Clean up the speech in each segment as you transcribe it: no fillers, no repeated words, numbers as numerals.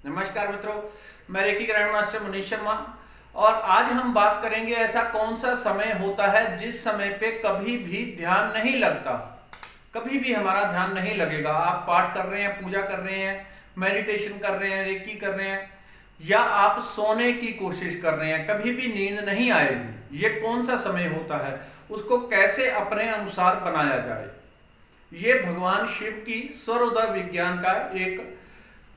नमस्कार मित्रों, मैं reiki grand master Manish Sharma और आज हम बात करेंगे ऐसा कौन सा समय होता है जिस समय पे कभी भी ध्यान नहीं लगता। कभी भी हमारा ध्यान नहीं लगेगा। आप पाठ कर रहे हैं, पूजा कर रहे हैं, मेडिटेशन कर रहे हैं, रेकी कर रहे हैं या आप सोने की कोशिश कर रहे हैं, कभी भी नींद नहीं आएगी। ये कौन सा समय होता है, उसको कैसे अपने अनुसार बनाया जाए। ये भगवान शिव की सर्वोदय विज्ञान का एक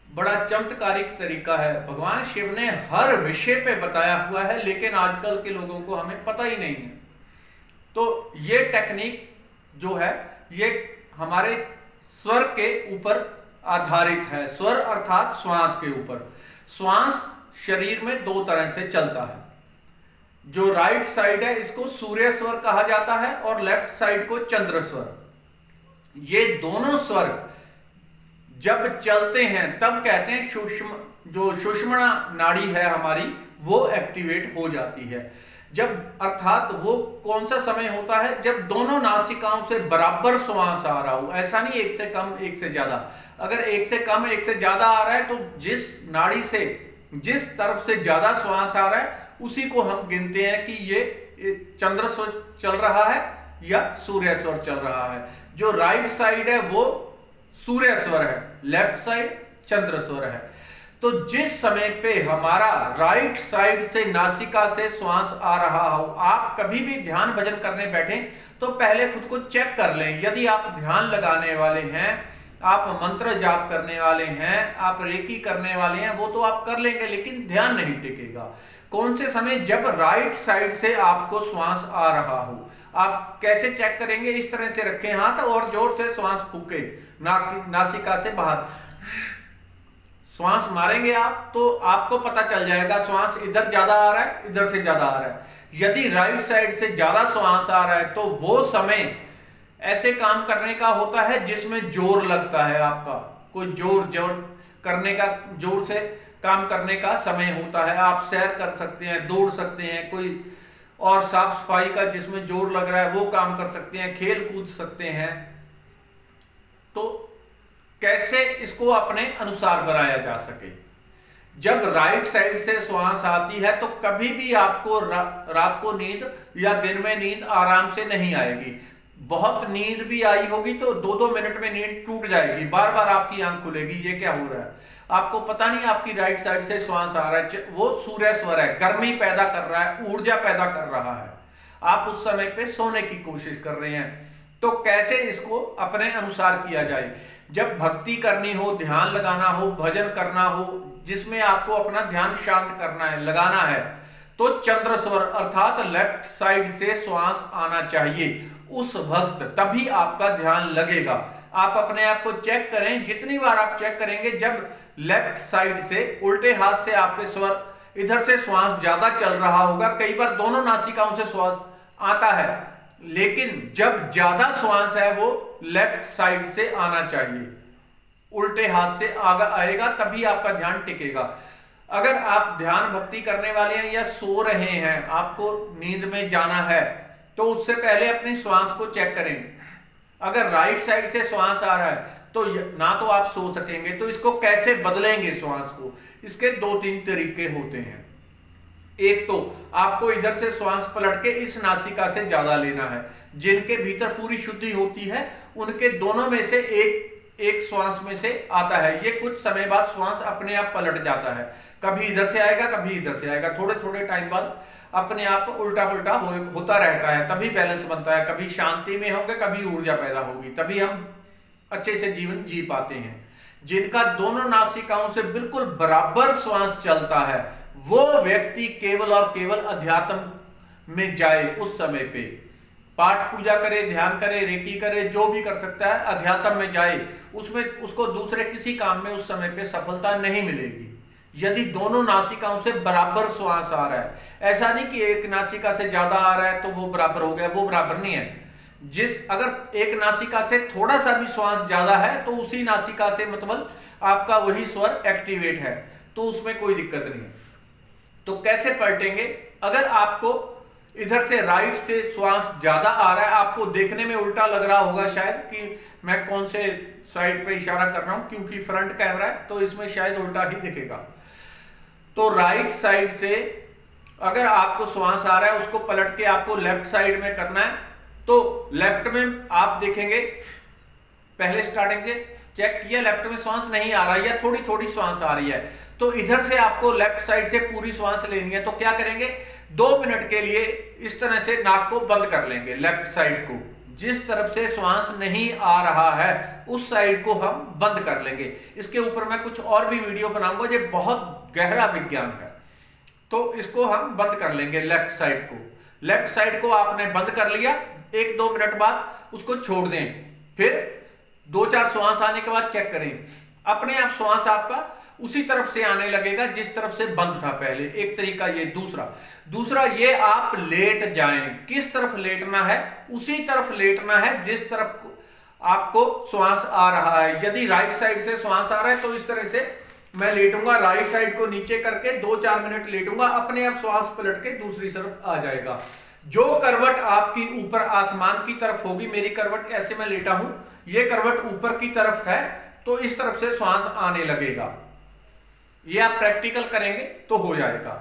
बड़ा चमत्कारिक तरीका है। भगवान शिव ने हर विषय पे बताया हुआ है, लेकिन आजकल के लोगों को हमें पता ही नहीं है। तो ये टेक्निक जो है ये हमारे स्वर के ऊपर आधारित है। स्वर अर्थात श्वास के ऊपर। श्वास शरीर में दो तरह से चलता है। जो राइट साइड है इसको सूर्य स्वर कहा जाता है और लेफ्ट साइड को चंद्र स्वर। ये दोनों स्वर जब चलते हैं तब कहते हैं सुषुम्ना नाड़ी है हमारी, वो एक्टिवेट हो जाती है। जब अर्थात वो कौन सा समय होता है, जब दोनों नासिकाओं से बराबर श्वास आ रहा हो। ऐसा नहीं एक से कम एक से ज्यादा। अगर एक से कम एक से ज्यादा आ रहा है तो जिस नाड़ी से जिस तरफ से ज्यादा श्वास आ रहा है उसी को हम गिनते हैं कि ये चंद्र स्वर चल रहा है या सूर्य स्वर चल रहा है। जो राइट साइड है वो सूर्य स्वर है, लेफ्ट साइड चंद्र स्वर है। तो जिस समय पे हमारा राइट साइड से नासिका से श्वास आ रहा हो, आप कभी भी ध्यान भजन करने बैठे तो पहले खुद को चेक कर लें। यदि आप ध्यान लगाने वाले हैं, आप मंत्र जाप करने वाले हैं, आप रेकी करने वाले हैं, वो तो आप कर लेंगे लेकिन ध्यान नहीं टिकेगा। कौन से समय, जब राइट साइड से आपको श्वास आ रहा हो। आप कैसे चेक करेंगे, इस तरह से रखें हाथ और जोर से श्वास फूके नासिका से बाहर श्वास मारेंगे आप तो आपको पता चल जाएगा श्वास इधर ज्यादा आ रहा है, इधर से ज्यादा आ रहा है। यदि राइट साइड से ज्यादा श्वास आ रहा है तो वो समय ऐसे काम करने का होता है जिसमें जोर लगता है। आपका कोई जोर करने का, जोर से काम करने का समय होता है। आप सैर कर सकते हैं, दौड़ सकते हैं, कोई और साफ सफाई का जिसमें जोर लग रहा है वो काम कर सकते हैं, खेल कूद सकते हैं। तो कैसे इसको अपने अनुसार बनाया जा सके। जब राइट साइड से श्वास आती है तो कभी भी आपको रात को नींद या दिन में नींद आराम से नहीं आएगी। बहुत नींद भी आई होगी तो 2-2 मिनट में नींद टूट जाएगी, बार बार आपकी आंख खुलेगी, ये क्या हो रहा है, आपको पता नहीं आपकी राइट साइड से श्वास आ रहा है। वो सूर्य स्वर है, गर्मी पैदा कर रहा है, ऊर्जा पैदा कर रहा है। आप उस समय पे सोने की कोशिश कर रहे हैं। तो कैसे इसको अपने अनुसार किया जाए। जब भक्ति करनी हो, ध्यान लगाना हो, भजन करना हो, जिसमें आपको अपना ध्यान शांत करना है, लगाना है, तो चंद्र स्वर अर्थात लेफ्ट साइड से श्वास आना चाहिए उस वक्त, तभी आपका ध्यान लगेगा। आप अपने आप को चेक करें, जितनी बार आप चेक करेंगे जब लेफ्ट साइड से उल्टे हाथ से आपके स्वर, इधर से श्वास ज्यादा चल रहा होगा, कई बार दोनों नासिकाओं से श्वास आता है, लेकिन जब ज्यादा श्वास है वो लेफ्ट साइड से आना चाहिए, उल्टे हाथ से आगे आएगा तभी आपका ध्यान टिकेगा। अगर आप ध्यान भक्ति करने वाले हैं या सो रहे हैं, आपको नींद में जाना है, तो उससे पहले अपने श्वास को चेक करें। अगर राइट साइड से श्वास आ रहा है तो ना तो आप सो सकेंगे। तो इसको कैसे बदलेंगे श्वास को, इसके 2-3 तरीके होते हैं। एक तो आपको इधर से श्वास पलट के इस नासिका से ज्यादा लेना है। जिनके भीतर पूरी शुद्धि होती है उनके दोनों में से एक श्वास में से आता है। ये कुछ समय बाद श्वास अपने आप पलट जाता है, कभी इधर से आएगा कभी इधर से आएगा, थोड़े थोड़े टाइम बाद अपने आप उल्टा पुल्टा होता रहता है, तभी बैलेंस बनता है। कभी शांति में होंगे, कभी ऊर्जा पैदा होगी, तभी हम अच्छे से जीवन जी पाते हैं। जिनका दोनों नासिकाओं से बिल्कुल बराबर श्वास चलता है वो व्यक्ति केवल और केवल अध्यात्म में जाए। उस समय पे पाठ पूजा करे, ध्यान करे, रेकी करे, जो भी कर सकता है, अध्यात्म में जाए। उसमें उसको दूसरे किसी काम में उस समय पे सफलता नहीं मिलेगी यदि दोनों नासिकाओं से बराबर श्वास आ रहा है। ऐसा नहीं कि एक नासिका से ज्यादा आ रहा है तो वो बराबर हो गया, वो बराबर नहीं है। अगर एक नासिका से थोड़ा सा भी श्वास ज्यादा है तो उसी नासिका से मतलब आपका वही स्वर एक्टिवेट है, तो उसमें कोई दिक्कत नहीं है। तो कैसे पलटेंगे, अगर आपको इधर से राइट से श्वास ज्यादा आ रहा है, आपको देखने में उल्टा लग रहा होगा शायद कि मैं कौन से साइड पे इशारा कर रहा हूं क्योंकि फ्रंट कैमरा है तो इसमें शायद उल्टा ही दिखेगा। तो राइट साइड से अगर आपको श्वास आ रहा है उसको पलट के आपको लेफ्ट साइड में करना है। तो लेफ्ट में आप देखेंगे, पहले स्टार्टिंग से चेक किया लेफ्ट में श्वास नहीं आ रहा है या थोड़ी थोड़ी श्वास आ रही है, तो इधर से आपको लेफ्ट साइड से पूरी श्वास लेनी है। तो क्या करेंगे, 2 मिनट के लिए इस तरह से नाक को बंद कर लेंगे। लेफ्ट साइड को, जिस तरफ से श्वास नहीं आ रहा है उस साइड को हम बंद कर लेंगे। इसके ऊपर मैं कुछ और भी वीडियो बनाऊंगा, ये बहुत गहरा विज्ञान है। तो इसको हम बंद कर लेंगे लेफ्ट साइड को। लेफ्ट साइड को आपने बंद कर लिया, 1-2 मिनट बाद उसको छोड़ दें। फिर 2-4 श्वास आने के बाद चेक करें, अपने आप श्वास आपका उसी तरफ से आने लगेगा जिस तरफ से बंद था पहले। एक तरीका ये। दूसरा ये आप लेट जाएं। किस तरफ लेटना है, उसी तरफ लेटना है जिस तरफ आपको श्वास आ रहा है। यदि राइट साइड से श्वास आ रहा है तो इस तरह से मैं लेटूंगा, राइट साइड को नीचे करके 2-4 मिनट लेटूंगा, अपने आप श्वास पलट के दूसरी तरफ आ जाएगा। जो करवट आपकी ऊपर आसमान की तरफ होगी, मेरी करवट ऐसे मैं लेटा हूं, ये करवट ऊपर की तरफ है तो इस तरफ से श्वास आने लगेगा। ये आप प्रैक्टिकल करेंगे तो हो जाएगा।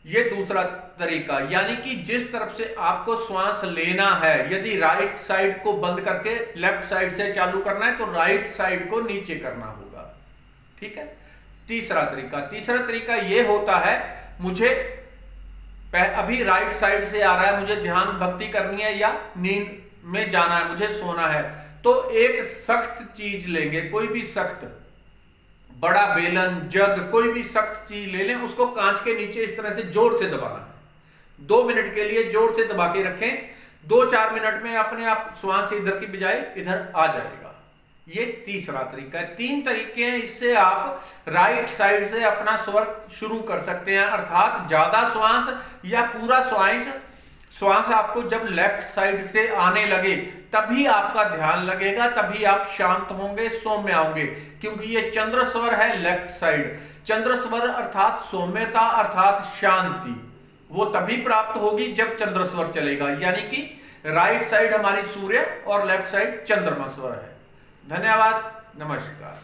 ये दूसरा तरीका, यानी कि जिस तरफ से आपको श्वास लेना है, यदि राइट साइड को बंद करके लेफ्ट साइड से चालू करना है तो राइट साइड को नीचे करना होगा। ठीक है। तीसरा तरीका ये होता है, मुझे अभी राइट साइड से आ रहा है, मुझे ध्यान भक्ति करनी है या नींद में जाना है, मुझे सोना है, तो एक सख्त चीज लेंगे, कोई भी सख्त, बड़ा बेलन, जग, कोई भी सख्त चीज ले लें, उसको कांच के नीचे इस तरह से जोर से दबाना है। 2 मिनट के लिए जोर से दबा के रखें। 2-4 मिनट में अपने आप श्वास इधर की बजाय इधर आ जाएगा। ये तीसरा तरीका है। 3 तरीके हैं, इससे आप राइट साइड से अपना स्वर शुरू कर सकते हैं। अर्थात ज्यादा श्वास या पूरा श्वास आपको जब लेफ्ट साइड से आने लगे तभी आपका ध्यान लगेगा, तभी आप शांत होंगे, सौम्य होंगे, क्योंकि ये चंद्र स्वर है लेफ्ट साइड। चंद्र स्वर अर्थात सौम्यता, अर्थात शांति, वो तभी प्राप्त होगी जब चंद्र स्वर चलेगा। यानी कि राइट साइड हमारी सूर्य और लेफ्ट साइड चंद्रमा स्वर है। धन्यवाद, नमस्कार।